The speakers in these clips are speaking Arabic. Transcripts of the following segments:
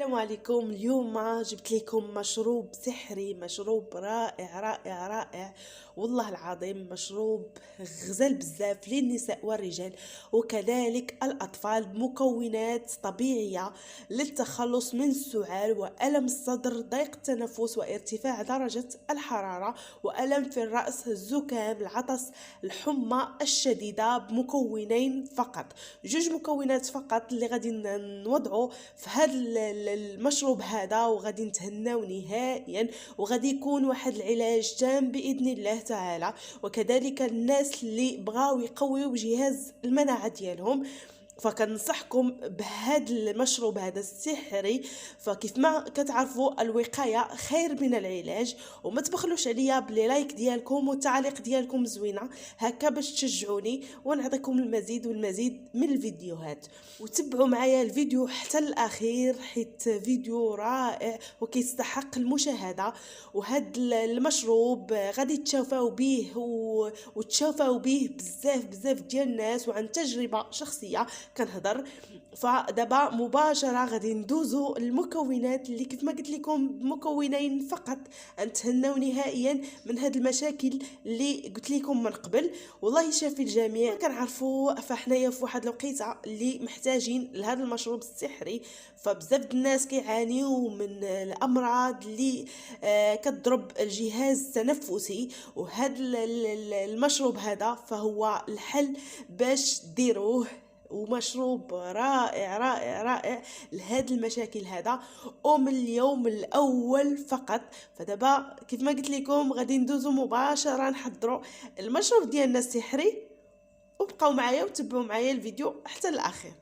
السلام عليكم. اليوم جبت لكم مشروب سحري، مشروب رائع رائع رائع والله العظيم. مشروب غزال بزاف للنساء والرجال وكذلك الأطفال، بمكونات طبيعية للتخلص من السعال وألم الصدر، ضيق التنفس وارتفاع درجة الحرارة وألم في الرأس، الزكام، العطس، الحمى الشديدة، بمكونين فقط، جوج مكونات فقط اللي غادي نوضعوا في هذا المشروب هذا، وغادي نتهناو نهائيا، وغادي يكون واحد العلاج تام باذن الله تعالى. وكذلك الناس اللي بغاو يقويو جهاز المناعه ديالهم، فكنصحكم بهذا المشروب هذا السحري. فكيف ما كتعرفوا الوقايه خير من العلاج، وما تبخلوش عليا بلي لايك ديالكم والتعليق ديالكم زوينه هكا باش تشجعوني ونعطيكم المزيد والمزيد من الفيديوهات. وتبعوا معايا الفيديو حتى الاخير حيت فيديو رائع وكيستحق المشاهده. وهذا المشروب غادي تشوفوا به وتشوفوا به بزاف بزاف ديال الناس، وعن تجربه شخصيه كنهضر. فدابا مباشره غادي ندوزو المكونات اللي كيف ما قلت لكم بمكونين فقط نتهناو نهائيا من هاد المشاكل اللي قلت لكم من قبل. والله يشافي الجميع. كنعرفوا فحنايا في واحد الوقيته اللي محتاجين لهذا المشروب السحري، فبزاف الناس كيعانيوا من الامراض اللي كتضرب الجهاز التنفسي، وهذا المشروب هذا فهو الحل باش ديروه، ومشروب رائع رائع رائع لهذه المشاكل هذا، ومن اليوم الاول فقط. فدابا كيف ما قلت لكم غادي ندوزو مباشره نحضروا المشروب ديالنا السحري، وبقاو معايا وتبعوا معايا الفيديو حتى الاخير.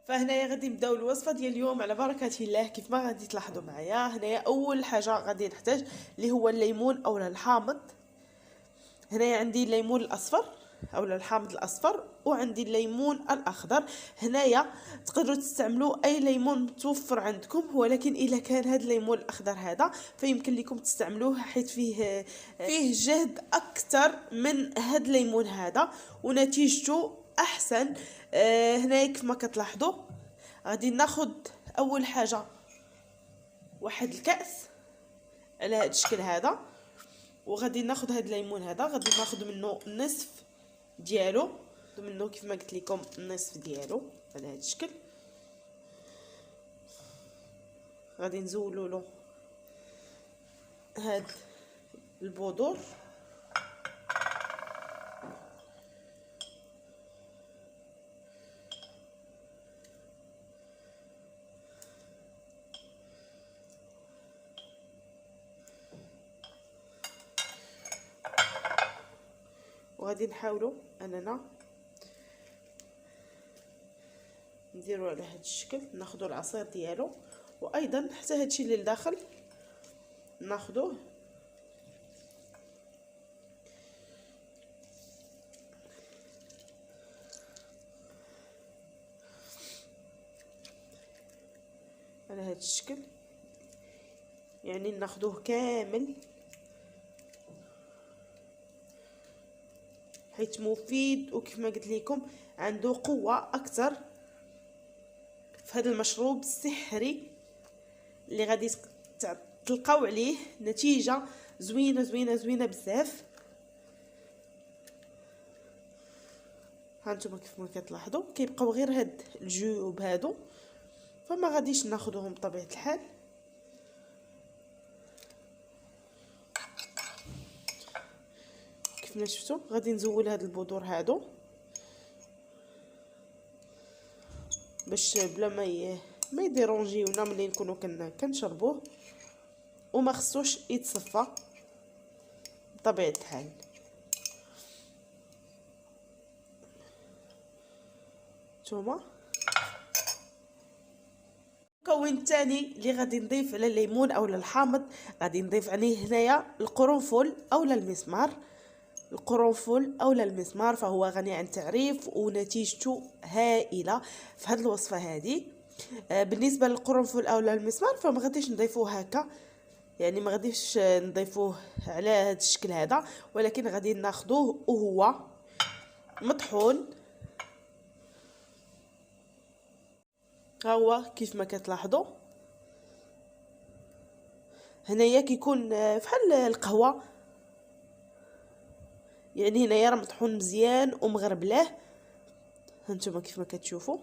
فهنايا غادي نبداو الوصفه ديال اليوم على بركه الله. كيف ما غادي تلاحظوا معايا، هنايا اول حاجه غادي نحتاج اللي هو الليمون اولا الحامض. هنايا عندي الليمون الاصفر اولا الحامض الاصفر، وعندي الليمون الاخضر. هنايا تقدروا تستعملوا اي ليمون متوفر عندكم، ولكن اذا كان هذا الليمون الاخضر هذا فيمكن لكم تستعملوه حيث فيه جهد اكثر من هذا الليمون هذا ونتيجته احسن. هنايا كيف ما كتلاحظوا غادي ناخذ اول حاجه واحد الكاس على هذا الشكل هذا، وغادي ناخذ هذا الليمون هذا غادي ناخذ منه نصف ديالو، منه كيف ما قلت لكم النصف ديالو على هذا الشكل. غادي نزولوا له هاد البودور، وغادي نحاولوا اننا نديروا على هذا الشكل. ناخذوا العصير ديالو، وايضا حتى هادشي اللي لداخل ناخذوه على هذا الشكل، يعني ناخذوه كامل حيت مفيد، وكيف ما قلت لكم عنده قوه اكثر في هذا المشروب السحري اللي غادي تلقاو عليه نتيجه زوينه زوينه زوينه بزاف. هانتوما كيف ما كتلاحظوا كيبقاو غير هاد الجيوب هادو، فما غاديش ناخذوهم بطبيعه الحال. كيف ما شفتوا غادي نزول هاد البذور هادو باش بلا ما يديرونجيونا ملي نكونوا كنشربوه، وما خصوش يتصفى بطبيعه الحال. نتوما المكون الثاني اللي غادي نضيف على الليمون اولا الحامض، غادي نضيف عليه هنايا القرنفل اولا المسمار. القرنفل اولا المسمار فهو غني عن التعريف ونتيجته هائله في هذه الوصفه هذه. بالنسبه للقرنفل اولا المسمار فما غاديش نضيفوه هكا، يعني ما غاديش نضيفوه على هذا الشكل هذا، ولكن غادي ناخذوه وهو مطحون. ها هو كيف ما كتلاحظوا هنايا كيكون بحال القهوه، يعني هنايا راه مطحون مزيان ومغربلاه، هانتوما كيف ما كتشوفوا.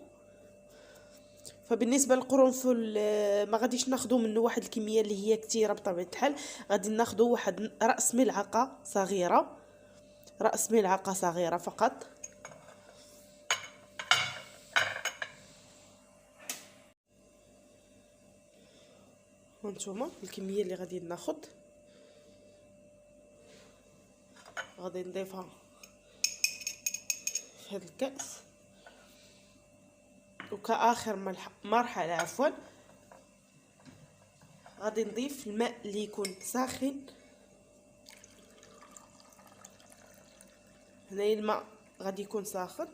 فبالنسبه للقرنفل ما غاديش ناخذوا منه واحد الكميه اللي هي كثيره بطبيعه الحال، غادي ناخذوا واحد راس ملعقه صغيره، راس ملعقه صغيره فقط. هانتوما الكميه اللي غادي ناخذ، غادي نضيفها في هذا الكاس. وكآخر مرحله عفوا غادي نضيف الماء اللي يكون ساخن. هنايا الماء غادي يكون ساخن.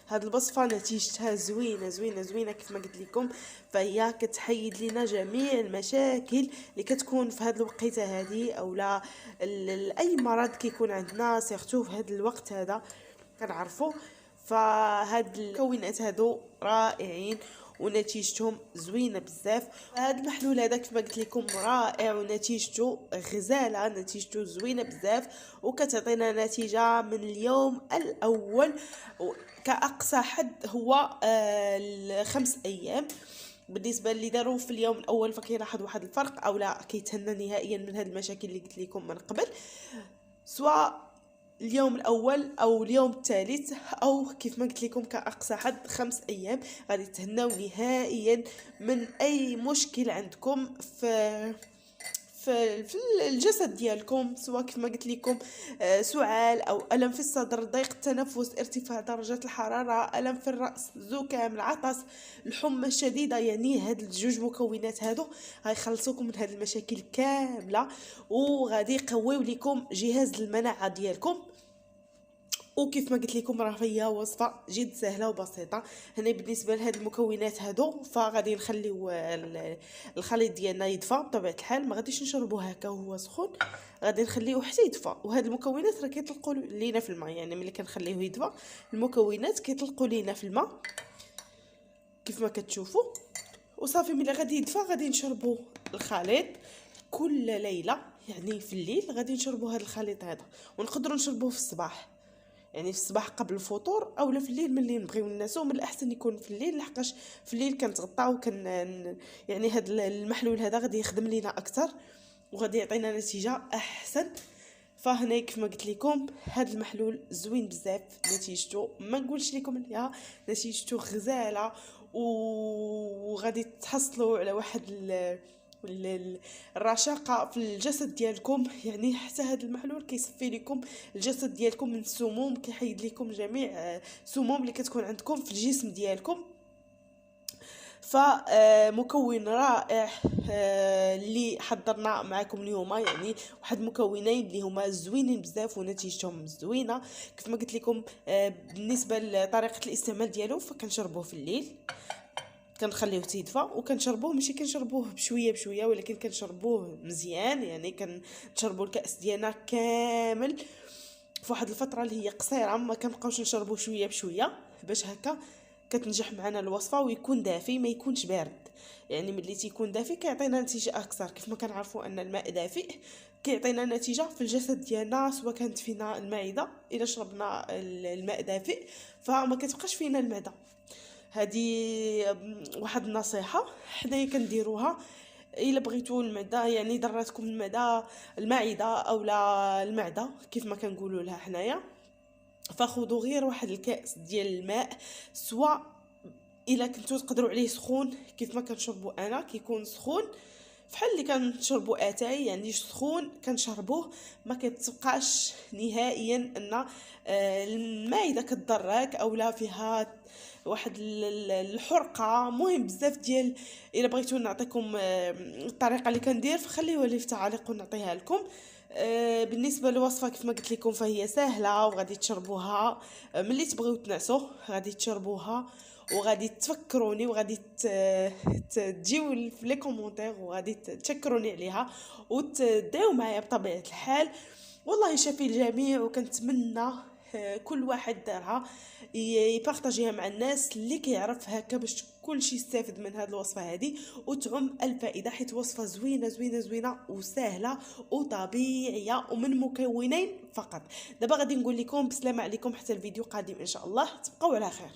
هاد الوصفه نتيجتها زوينه زوينه زوينه كيف ما قلت لكم، فهي كتحيد لنا جميع المشاكل اللي كتكون في هاد الوقيته هذه، اولا اي مرض كيكون عندنا سيرتو في هاد الوقت هذا كنعرفوا. فهاد المكونات هادو رائعين ونتيجتهم زوينه بزاف. هذا المحلول هذا كما قلت لكم رائع ونتيجته غزاله، نتيجته زوينه بزاف وكتعطينا نتيجه من اليوم الاول. كأقصى حد هو 5 أيام. بالنسبه اللي داروا في اليوم الاول فكيلاحظ واحد الفرق او لا كيتهنى نهائيا من هاد المشاكل اللي قلت لكم من قبل، سواء اليوم الاول او اليوم الثالث او كيف ما قلت لكم كاقصى حد 5 ايام غادي تهناو نهائيا من اي مشكل عندكم في الجسد ديالكم، سواء كيف ما قلت لكم سعال او الم في الصدر، ضيق التنفس، ارتفاع درجه الحراره، الم في الراس، زكام، العطس، الحمى الشديده. يعني هاد الجوج مكونات هادو غيخلصوكم من هاد المشاكل كامله وغادي يقويو لكم جهاز المناعه ديالكم. وكيف ما قلت لكم راه هي وصفه جد سهله وبسيطه. هنا بالنسبه لهاد المكونات هادو فغادي نخليو الخليط ديالنا يدفى بطبيعه الحال، ما غاديش نشربوه هكا وهو سخون، غادي نخليوه حتى يدفى. وهاد المكونات راه كيطلقوا لينا في الماء، يعني ملي كنخليوه يدفى المكونات كيطلقوا لينا في الماء كيف ما كتشوفوا. وصافي ملي غادي يدفى غادي نشربوا الخليط كل ليله، يعني في الليل غادي نشربوا هذا الخليط هذا، ونقدروا نشربوه في الصباح، يعني في الصباح قبل الفطور اولا في الليل ملي نبغيو ننعسو. من الاحسن يكون في الليل لحقاش في الليل كنتغطاو يعني هاد المحلول هذا غادي يخدم لينا اكثر وغادي يعطينا نتيجه احسن. فهنا كيف ما قلت لكم هاد المحلول زوين بزاف، نتيجته ما نقولش لكم عليها، نتيجته غزاله وغادي تحصلوا على واحد الرشاقه في الجسد ديالكم. يعني حتى هذا المحلول كيصفي لكم الجسد ديالكم من السموم، كيحيد لكم جميع السموم اللي كتكون عندكم في الجسم ديالكم. فمكون رائع اللي حضرنا معكم اليوم، يعني واحد مكونين اللي هما زوينين بزاف ونتيجتهم زوينه. كيف ما قلت لكم بالنسبه لطريقه الاستعمال ديالو فكنشربوه في الليل، كنخليوه تيدفى وكنشربوه، ماشي كنشربوه بشويه بشويه ولكن كنشربوه مزيان، يعني كنشربوا الكاس ديالنا كامل في واحد الفتره اللي هي قصيره، ما كنبقاوش نشربوه شويه بشويه باش هكا كتنجح معنا الوصفه ويكون دافي ما يكونش بارد. يعني ملي تيكون دافي كيعطينا نتيجه اكثر. كيف ما كنعرفوا ان الماء دافئ كيعطينا نتيجه في الجسد ديالنا، سواء كانت فينا المعده الا شربنا الماء دافئ فما كتبقاش فينا المعده. هذه واحد النصيحه حنايا كنديروها الا بغيتو المعده، يعني ضراتكم المعده اولا المعده كيف ما كنقولوا لها حنايا، فخذوا غير واحد الكاس ديال الماء، سواء الا كنتو تقدروا عليه سخون كيف ما كنشربوا انا كيكون سخون فحال اللي كنشربوا اتاي، يعني سخون كنشربوه ما كتبقاش نهائيا ان المعده كتضرك اولا فيها واحد الحرقه. مهم بزاف ديال الا بغيتو نعطيكم الطريقه اللي كندير فخليوها لي في التعاليق ونعطيها لكم. بالنسبه للوصفه كيف ما قلت لكم فهي سهله وغادي تشربوها ملي تبغيو تنعسوا، غادي تشربوها وغادي تفكروني وغادي تجيو في لي كومونتير وغادي تشكروني عليها وتدعيو معايا بطبيعه الحال. والله شافي الجميع، وكنتمنى كل واحد دارها يبارطاجيها مع الناس اللي كيعرف هكا باش كلشي يستافد من هذه الوصفه هذه وتعم الفائده، حيت وصفه زوينه زوينه زوينه وسهله وطبيعيه ومن مكونين فقط. دابا غادي نقول لكم بسلامه عليكم حتى الفيديو قادم ان شاء الله، تبقوا على خير.